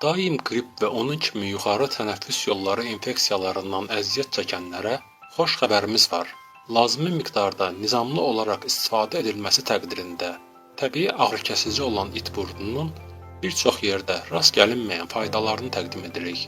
Daim qrip və onun kimi yuxarı tənəffüs yolları infeksiyalarından əziyyət çəkənlərə xoş xəbərimiz var. Lazımi miqdarda nizamlı olaraq istifadə edilməsi təqdirində təbii ağrıkəsici olan it burnunun bir çox yerdə rast gəlinməyən faydalarını təqdim edirik.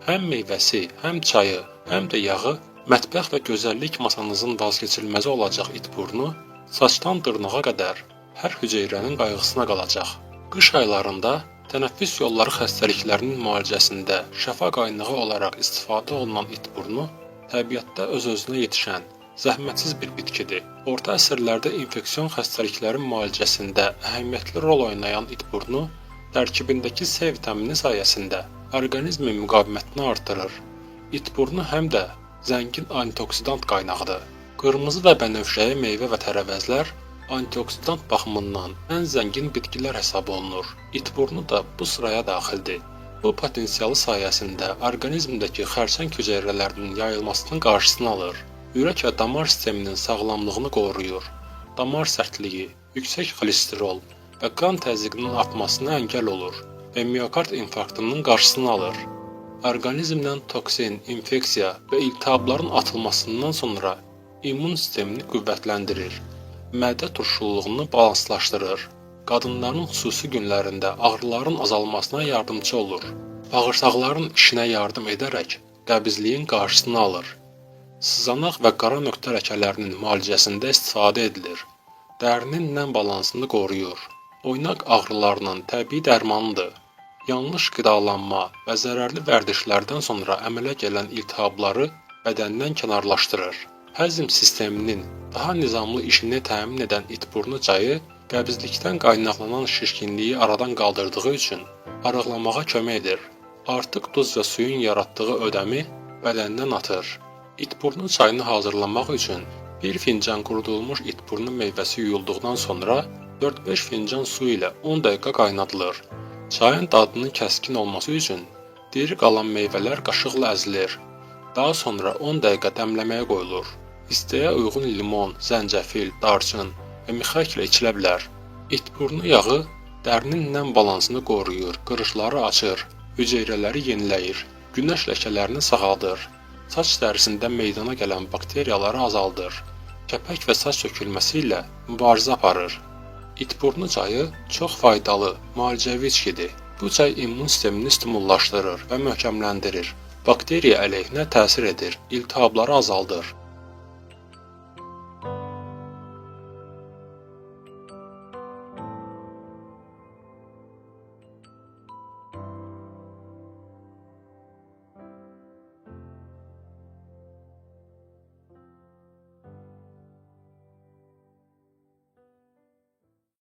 Həm meyvəsi, həm çayı, həm də yağı mətbəx və gözəllik masanızın vazgeçilməzi olacaq it burnu saçdan dırnağa qədər hər hüceyrənin qayğısına qalacaq. Qış aylarında tənəffüs yolları xəstəliklərinin müalicəsində şəfa qaynağı olaraq istifadə olunan it burnu təbiətdə öz-özünə yetişən, zəhmətsiz bir bitkidir. Orta əsrlərdə infeksion xəstəliklərin müalicəsində əhəmiyyətli rol oynayan it burnu tərkibindəki C vitamini sayəsində orqanizmin müqavimətini artırır. İt burnu həm də zəngin antioksidant qaynağıdır. Qırmızı və bənövşəyi meyvə və tərəvəzlər antioksidant baxımından ən zəngin bitkilər hesab olunur. İt burnu da bu sıraya daxildir. Bu potensialı sayəsində orqanizmdəki xərçəng hüceyrələrinin yayılmasının qarşısını alır. Ürək və damar sisteminin sağlamlığını qoruyur. Damar sərtliyi, yüksək xolesterol və qan təzyiqinin artmasına əngəl olur və miokard infarktının qarşısını alır. Orqanizmdən toksin, infeksiya və iltihabların atılmasından sonra immun sistemini qüvvətləndirir. Mədə turşulluğunu balanslaşdırır. Qadınların xüsusi günlərində ağrıların azalmasına yardımcı olur. Bağırsaqların işinə yardım edərək qəbizliyin qarşısını alır. Sızanaq və qara nöqtə ləkələrinin müalicəsində istifadə edilir. Dərinin nəm balansını qoruyur. Oynaq ağrılarının təbii dərmanıdır. Yanlış qidalanma və zərərli vərdişlərdən sonra əmələ gələn iltihabları bədəndən kənarlaşdırır. Həzm sisteminin daha nizamlı işini təmin edən it burnu çayı qəbizlikdən qaynaqlanan şişkinliyi aradan qaldırdığı üçün arıqlamağa kömək edir. Artıq duz və suyun yaratdığı ödəmi bədəndən atır. İt burnu çayını hazırlamaq üçün bir fincan qurudulmuş it burnu meyvəsi yuyulduqdan sonra 4-5 fincan su ilə 10 dəqiqə qaynadılır. Çayın dadının kəskin olması üçün diri qalan meyvələr qaşıqla əzilir. Daha sonra 10 dəqiqə dəmləməyə qoyulur. İstəyə uyğun limon, zəncəfil, darçın və mixək ilə içilə bilər. İt burnu yağı dərinin nəm balansını qoruyur, qırışları açır, hüceyrələri yeniləyir, günəş ləkələrini sağaldır, saç dərisində meydana gələn bakteriyaları azaldır, kəpək və saç tökülməsi ilə mübarizə aparır. İt burnu çayı çox faydalı, müalicəvi içkidir. Bu çay immun sistemini stimullaşdırır və möhkəmləndirir, bakteriya əleyhinə təsir edir, iltihabları azaldır.